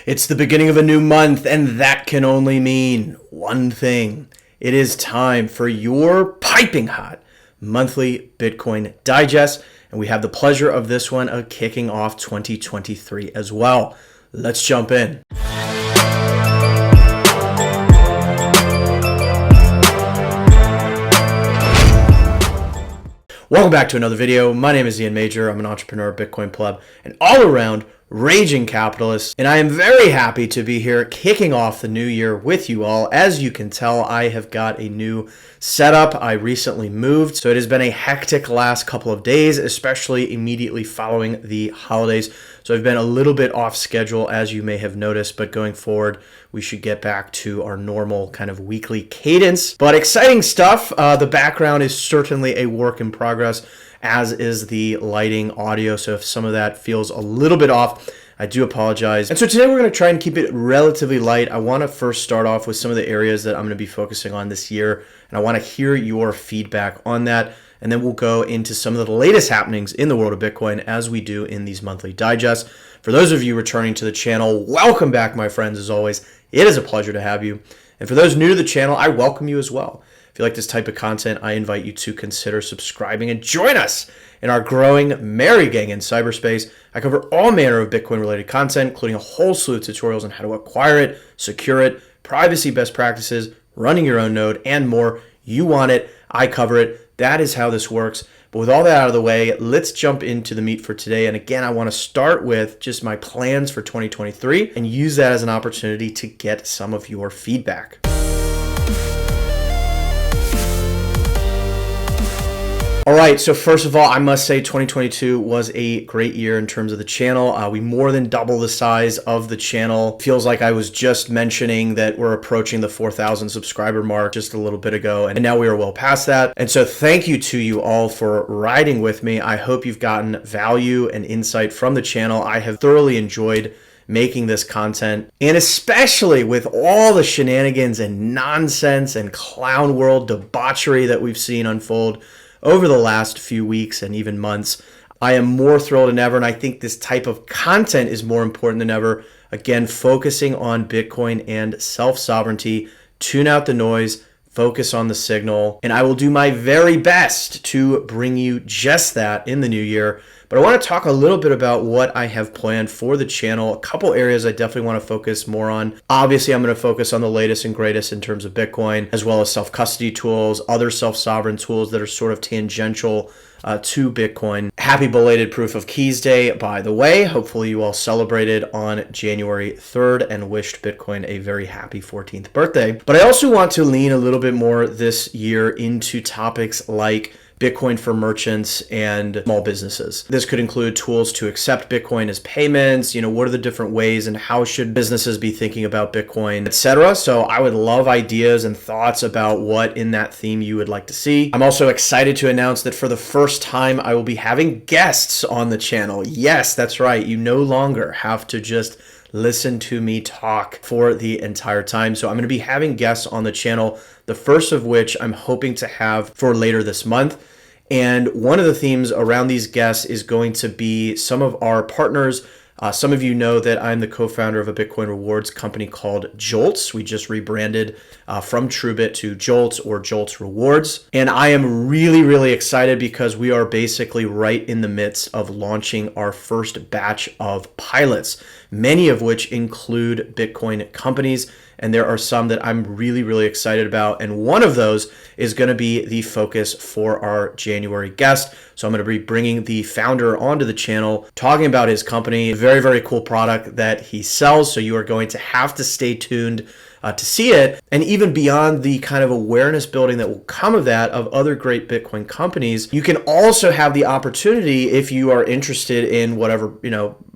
It's the beginning of a new month, and that can only mean one thing. It is time for your piping hot monthly Bitcoin digest, and we have the pleasure of this one of kicking off 2023 as well. Let's jump in. Welcome back to another video. My name is Ian Major. I'm an entrepreneur, Bitcoin pleb, and all-around raging capitalist, and I am very happy to be here kicking off the new year with you all. As you can tell, I have got a new setup. I recently moved, so it has been a hectic last couple of days, especially immediately following the holidays. So I've been a little bit off schedule, as you may have noticed, but going forward, we should get back to our normal kind of weekly cadence. But exciting stuff. The background is certainly a work in progress, as is the lighting, audio. So if some of that feels a little bit off, I do apologize. And so today we're going to try and keep it relatively light. I want to first start off with some of the areas that I'm going to be focusing on this year, and I want to hear your feedback on that. And then we'll go into some of the latest happenings in the world of Bitcoin as we do in these monthly digests. For those of you returning to the channel, welcome back, my friends. As always, it is a pleasure to have you. And for those new to the channel, I welcome you as well. If you like this type of content, I invite you to consider subscribing and join us in our growing merry gang in cyberspace. I cover all manner of Bitcoin-related content, including a whole slew of tutorials on how to acquire it, secure it, privacy best practices, running your own node, and more. You want it, I cover it. That is how this works. But with all that out of the way, let's jump into the meat for today. And again, I want to start with just my plans for 2023 and use that as an opportunity to get some of your feedback. All right, so first of all, I must say 2022 was a great year in terms of the channel. We more than double the size of the channel. Feels like I was just mentioning that we're approaching the 4,000 subscriber mark just a little bit ago, and now we are well past that. And so thank you to you all for riding with me. I hope you've gotten value and insight from the channel. I have thoroughly enjoyed making this content, and especially with all the shenanigans and nonsense and clown world debauchery that we've seen unfold over the last few weeks and even months. I am more thrilled than ever, and I think this type of content is more important than ever. Again, focusing on Bitcoin and self-sovereignty, tune out the noise, focus on the signal, and I will do my very best to bring you just that in the new year. But I want to talk a little bit about what I have planned for the channel. A couple areas I definitely want to focus more on. Obviously, I'm going to focus on the latest and greatest in terms of Bitcoin, as well as self-custody tools, other self-sovereign tools that are sort of tangential to Bitcoin. Happy belated Proof of Keys Day, by the way. Hopefully you all celebrated on January 3rd and wished Bitcoin a very happy 14th birthday. But I also want to lean a little bit more this year into topics like Bitcoin for merchants and small businesses. This could include tools to accept Bitcoin as payments, what are the different ways and how should businesses be thinking about Bitcoin, etc. So I would love ideas and thoughts about what in that theme you would like to see. I'm also excited to announce that for the first time, I will be having guests on the channel. Yes, that's right. You no longer have to just listen to me talk for the entire time. So I'm going to be having guests on the channel, the first of which I'm hoping to have for later this month. And one of the themes around these guests is going to be some of our partners. Some of you know that I'm the co-founder of a Bitcoin rewards company called Jolts. We just rebranded from TrueBit to Jolts or Jolts Rewards. And I am really, really excited because we are basically right in the midst of launching our first batch of pilots, many of which include Bitcoin companies. And there are some that I'm really, really excited about. And one of those is going to be the focus for our January guest. So I'm going to be bringing the founder onto the channel, talking about his company, a very, very cool product that he sells. So you are going to have to stay tuned to see it. And even beyond the kind of awareness building that will come of that, of other great Bitcoin companies, you can also have the opportunity, if you are interested in whatever,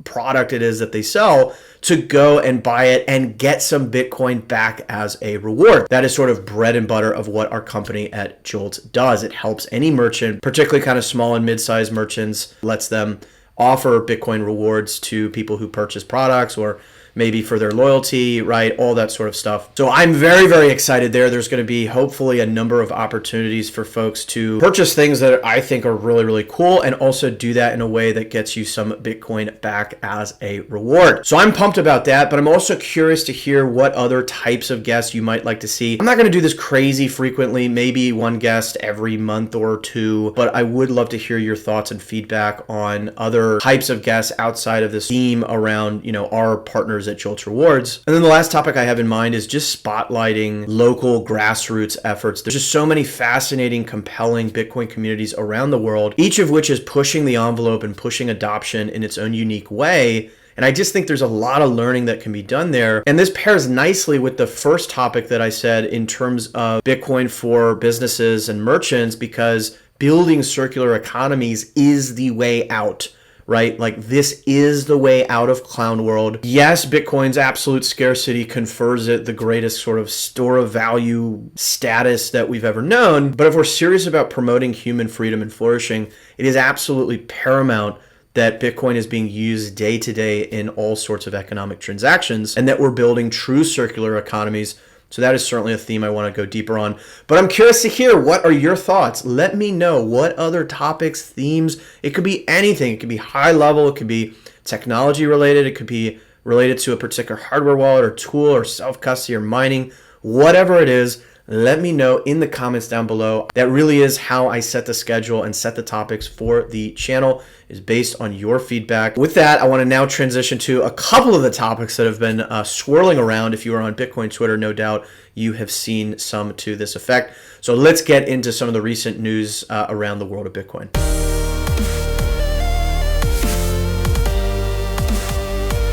product it is that they sell, to go and buy it and get some Bitcoin back as a reward. That is sort of bread and butter of what our company at Jolt does. It helps any merchant, particularly kind of small and mid-sized merchants, lets them offer Bitcoin rewards to people who purchase products or maybe for their loyalty, right? All that sort of stuff. So I'm very, very excited there. There's going to be hopefully a number of opportunities for folks to purchase things that I think are really, really cool, and also do that in a way that gets you some Bitcoin back as a reward. So I'm pumped about that, but I'm also curious to hear what other types of guests you might like to see. I'm not going to do this crazy frequently, maybe one guest every month or two, but I would love to hear your thoughts and feedback on other types of guests outside of this theme around, our partners at Jolts Rewards. And then the last topic I have in mind is just spotlighting local grassroots efforts. There's just so many fascinating, compelling Bitcoin communities around the world, each of which is pushing the envelope and pushing adoption in its own unique way. And I just think there's a lot of learning that can be done there. And this pairs nicely with the first topic that I said in terms of Bitcoin for businesses and merchants, because building circular economies is the way out, right? Like, this is the way out of clown world. Yes, Bitcoin's absolute scarcity confers it the greatest sort of store of value status that we've ever known. But if we're serious about promoting human freedom and flourishing, it is absolutely paramount that Bitcoin is being used day to day in all sorts of economic transactions, and that we're building true circular economies. So that is certainly a theme I want to go deeper on. But I'm curious to hear, what are your thoughts? Let me know what other topics, themes, it could be anything. It could be high level, it could be technology related, it could be related to a particular hardware wallet or tool or self-custody or mining, whatever it is. Let me know in the comments down below. That really is how I set the schedule and set the topics for the channel, is based on your feedback. With that, I want to now transition to a couple of the topics that have been swirling around. If you are on Bitcoin Twitter, no doubt you have seen some to this effect. So let's get into some of the recent news around the world of Bitcoin.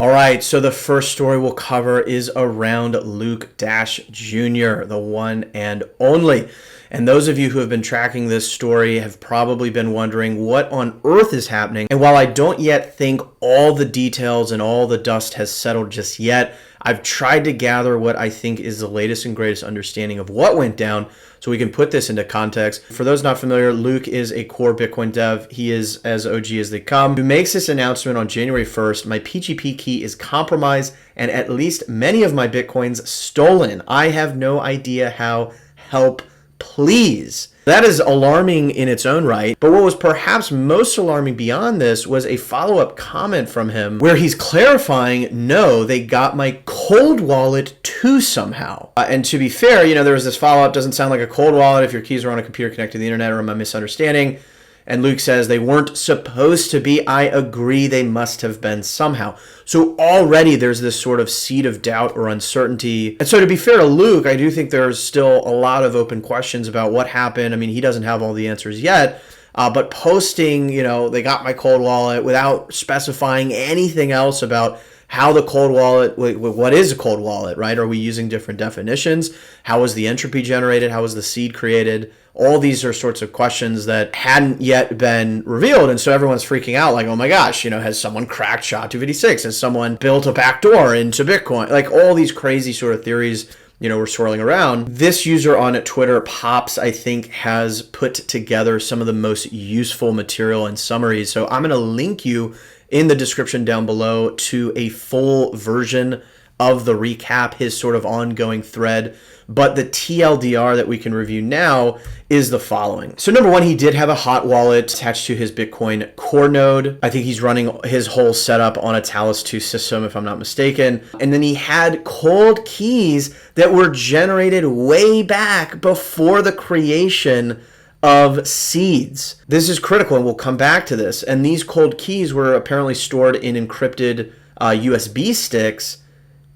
All right, so the first story we'll cover is around Luke Dash Jr., the one and only. And those of you who have been tracking this story have probably been wondering what on earth is happening. And while I don't yet think all the details and all the dust has settled just yet, I've tried to gather what I think is the latest and greatest understanding of what went down, so we can put this into context. For those not familiar, Luke is a core Bitcoin dev. He is as OG as they come, who makes this announcement on January 1st. My PGP key is compromised and at least many of my Bitcoins stolen. I have no idea how. Help, please. That is alarming in its own right. But what was perhaps most alarming beyond this was a follow-up comment from him where he's clarifying, no, they got my cold wallet too somehow. And to be fair, there was this follow-up, doesn't sound like a cold wallet if your keys are on a computer connected to the internet, or am I misunderstanding? And Luke says they weren't supposed to be. I agree, they must have been somehow. So already there's this sort of seed of doubt or uncertainty. And so to be fair to Luke, I do think there's still a lot of open questions about what happened. I mean, he doesn't have all the answers yet. But posting, they got my cold wallet without specifying anything else about how the cold wallet, what is a cold wallet, right? Are we using different definitions? How was the entropy generated? How was the seed created? All these are sorts of questions that hadn't yet been revealed. And so everyone's freaking out like, oh my gosh, has someone cracked SHA-256? Has someone built a backdoor into Bitcoin? Like, all these crazy sort of theories, were swirling around. This user on Twitter, Pops, I think, has put together some of the most useful material and summaries. So I'm going to link you in the description down below to a full version of the recap, his sort of ongoing thread. But the TLDR that we can review now is the following. So number one, he did have a hot wallet attached to his Bitcoin core node. I think he's running his whole setup on a Talos 2 system, if I'm not mistaken. And then he had cold keys that were generated way back before the creation of seeds. This is critical, and we'll come back to this. And these cold keys were apparently stored in encrypted USB sticks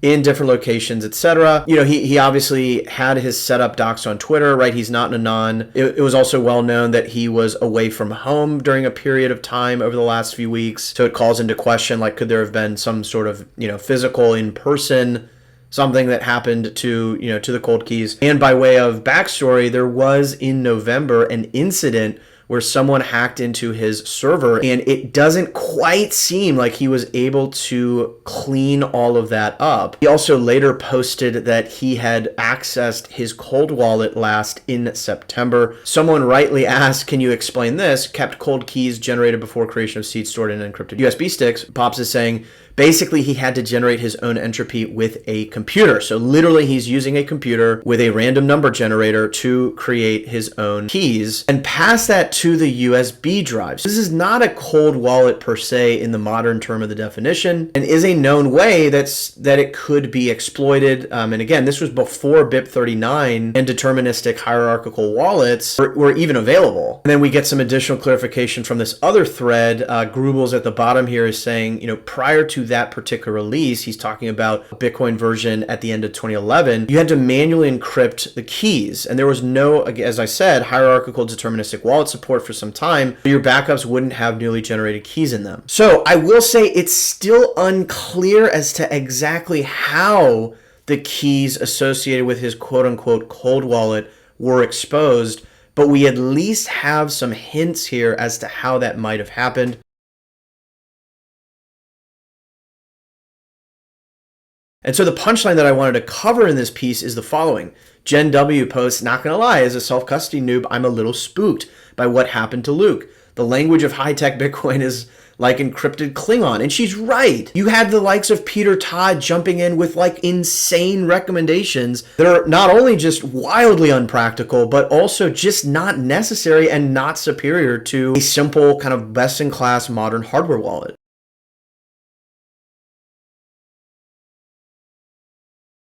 in different locations, etc. He obviously had his setup doxed on Twitter, right? He's not an anon. It was also well known that he was away from home during a period of time over the last few weeks. So it calls into question, like, could there have been some sort of, physical in-person something that happened to the cold keys? And by way of backstory, there was in November an incident where someone hacked into his server, and it doesn't quite seem like he was able to clean all of that up. He also later posted that he had accessed his cold wallet last in September. Someone rightly asked, can you explain this? Kept cold keys generated before creation of seeds stored in encrypted USB sticks. Pops is saying, Basically, he had to generate his own entropy with a computer. So literally, he's using a computer with a random number generator to create his own keys and pass that to the USB drive. So this is not a cold wallet per se in the modern term of the definition, and is a known way that it could be exploited. And again, this was before BIP39 and deterministic hierarchical wallets were even available. And then we get some additional clarification from this other thread. Grubel's at the bottom here is saying, prior to that particular release, he's talking about a Bitcoin version at the end of 2011, you had to manually encrypt the keys. And there was no, as I said, hierarchical deterministic wallet support for some time. Your backups wouldn't have newly generated keys in them. So I will say it's still unclear as to exactly how the keys associated with his quote unquote cold wallet were exposed, but we at least have some hints here as to how that might have happened. And so the punchline that I wanted to cover in this piece is the following. Jen W posts, not gonna lie, as a self-custody noob, I'm a little spooked by what happened to Luke. The language of high-tech Bitcoin is like encrypted Klingon. And she's right. You had the likes of Peter Todd jumping in with like insane recommendations that are not only just wildly unpractical, but also just not necessary and not superior to a simple kind of best-in-class modern hardware wallet.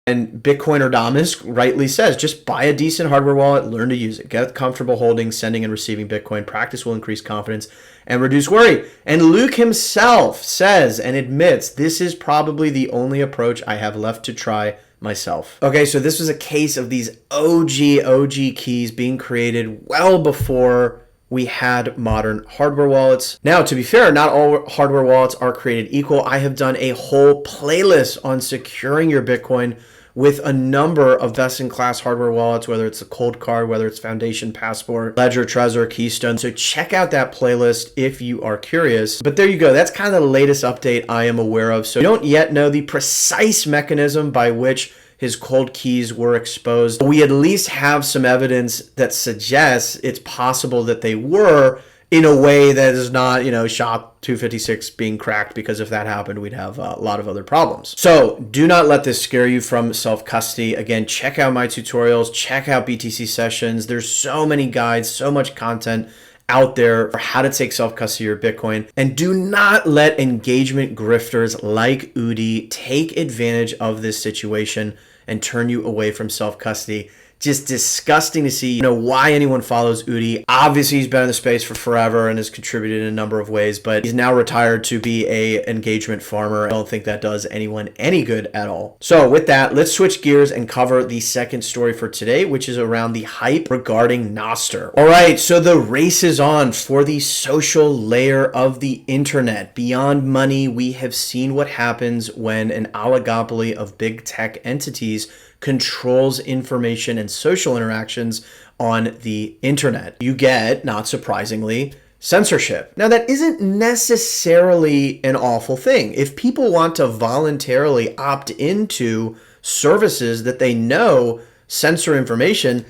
And Bitcoiner Damas rightly says, just buy a decent hardware wallet, learn to use it, get comfortable holding, sending and receiving Bitcoin. Practice will increase confidence and reduce worry. And Luke himself says and admits, this is probably the only approach I have left to try myself. Okay, so this was a case of these OG keys being created well before we had modern hardware wallets. Now, to be fair, not all hardware wallets are created equal. I have done a whole playlist on securing your Bitcoin with a number of best-in-class hardware wallets, whether it's a Cold Card, whether it's Foundation, Passport, Ledger, Trezor, Keystone. So check out that playlist if you are curious. But there you go. That's kind of the latest update I am aware of. So you don't yet know the precise mechanism by which his cold keys were exposed. We at least have some evidence that suggests it's possible that they were, in a way that is not, SHA-256 being cracked, because if that happened, we'd have a lot of other problems. So do not let this scare you from self-custody. Again, check out my tutorials, check out BTC sessions. There's so many guides, so much content out there for how to take self-custody of your Bitcoin. And do not let engagement grifters like Udi take advantage of this situation and turn you away from self-custody. Just disgusting to see, why anyone follows Udi. Obviously, he's been in the space for forever and has contributed in a number of ways, but he's now retired to be a engagement farmer. I don't think that does anyone any good at all. So with that, let's switch gears and cover the second story for today, which is around the hype regarding Nostr. All right, so the race is on for the social layer of the internet. Beyond money, we have seen what happens when an oligopoly of big tech entities controls information and social interactions on the internet. You get, not surprisingly, censorship. Now, that isn't necessarily an awful thing. If people want to voluntarily opt into services that they know censor information,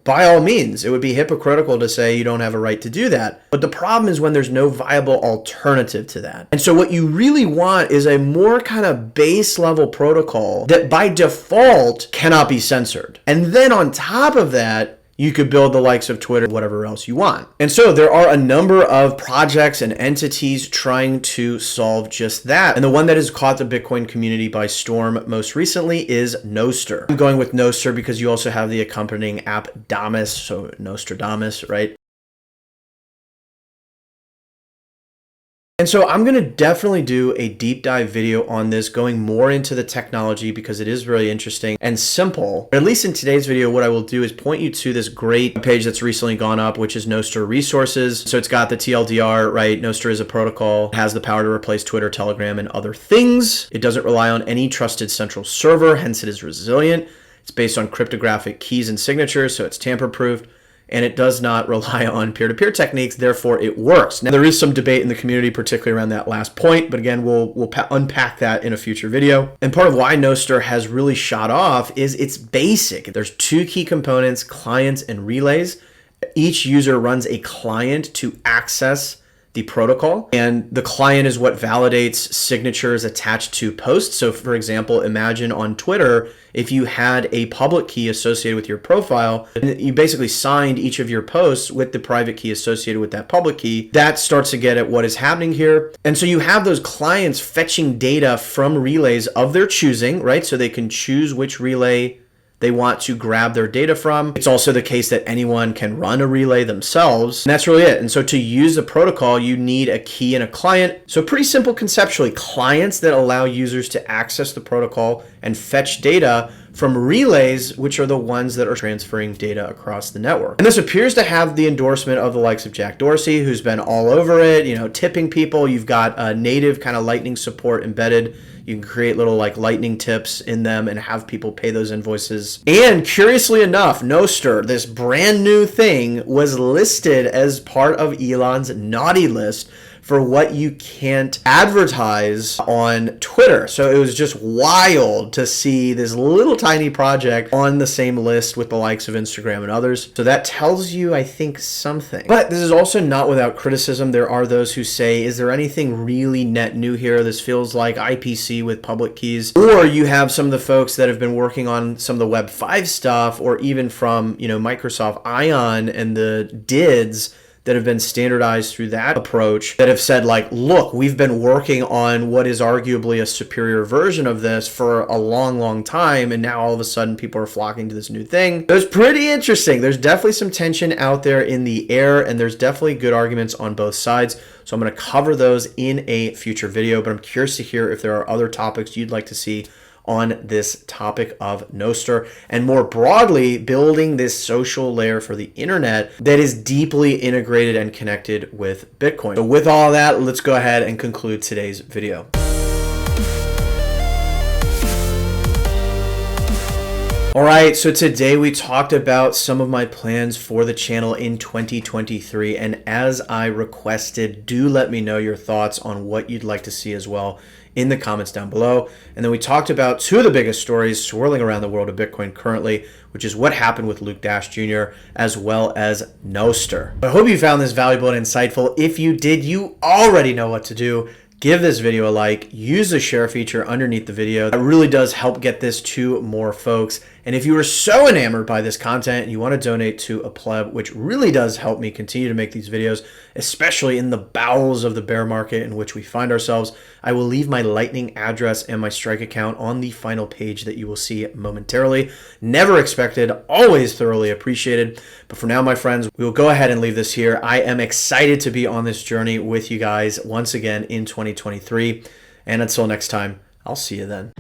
by all means, it would be hypocritical to say you don't have a right to do that. But the problem is when there's no viable alternative to that. And so what you really want is a more kind of base level protocol that by default cannot be censored. And then on top of that, you could build the likes of Twitter, whatever else you want. And so there are a number of projects and entities trying to solve just that. And the one that has caught the Bitcoin community by storm most recently is Nostr. I'm going with Nostr because you also have the accompanying app Damus, so Nostradamus, right? And so I'm going to definitely do a deep dive video on this, going more into the technology because it is really interesting and simple. At least in today's video, what I will do is point you to this great page that's recently gone up, which is Nostr Resources. So it's got the TLDR, right? Nostr is a protocol, has the power to replace Twitter, Telegram, and other things. It doesn't rely on any trusted central server, hence it is resilient. It's based on cryptographic keys and signatures, so it's tamper-proof. And it does not rely on peer-to-peer techniques, therefore it works. Now, there is some debate in the community, particularly around that last point, but again, we'll unpack that in a future video. And part of why Nostr has really shot off is it's basic. There's two key components, clients and relays. Each user runs a client to access the protocol, and the client is what validates signatures attached to posts. So for example, imagine on Twitter, if you had a public key associated with your profile, and you basically signed each of your posts with the private key associated with that public key, that starts to get at what is happening here. And so you have those clients fetching data from relays of their choosing, right? So they can choose which relay they want to grab their data from. It's also the case that anyone can run a relay themselves, and that's really it. And so to use the protocol, you need a key and a client. So pretty simple conceptually, clients that allow users to access the protocol and fetch data from relays, which are the ones that are transferring data across the network. And this appears to have the endorsement of the likes of Jack Dorsey, who's been all over it, tipping people. You've got a native kind of Lightning support embedded. You can create little like Lightning tips in them and have people pay those invoices. And curiously enough, Nostr, this brand new thing, was listed as part of Elon's naughty list for what you can't advertise on Twitter. So it was just wild to see this little tiny project on the same list with the likes of Instagram and others. So that tells you, I think, something. But this is also not without criticism. There are those who say, is there anything really net new here? This feels like IPC with public keys. Or you have some of the folks that have been working on some of the Web 5 stuff, or even from, Microsoft Ion and the DIDs that have been standardized through that approach, that have said like, look, we've been working on what is arguably a superior version of this for a long time, and now all of a sudden people are flocking to this new thing. It was pretty interesting. There's definitely some tension out there in the air, and there's definitely good arguments on both sides. So I'm going to cover those in a future video, but I'm curious to hear if there are other topics you'd like to see on this topic of Nostr, and more broadly, building this social layer for the internet that is deeply integrated and connected with Bitcoin. So with all that, let's go ahead and conclude today's video. All right, so today we talked about some of my plans for the channel in 2023, and as I requested, do let me know your thoughts on what you'd like to see as well in the comments down below. And then we talked about two of the biggest stories swirling around the world of Bitcoin currently, which is what happened with Luke Dash Jr. as well as Nostr. I hope you found this valuable and insightful. If you did, you already know what to do. Give this video a like, use the share feature underneath the video. That really does help get this to more folks. And if you were so enamored by this content and you want to donate to a pleb, which really does help me continue to make these videos, especially in the bowels of the bear market in which we find ourselves, I will leave my Lightning address and my Strike account on the final page that you will see momentarily. Never expected, always thoroughly appreciated. But for now, my friends, we will go ahead and leave this here. I am excited to be on this journey with you guys once again in 2023. And until next time, I'll see you then.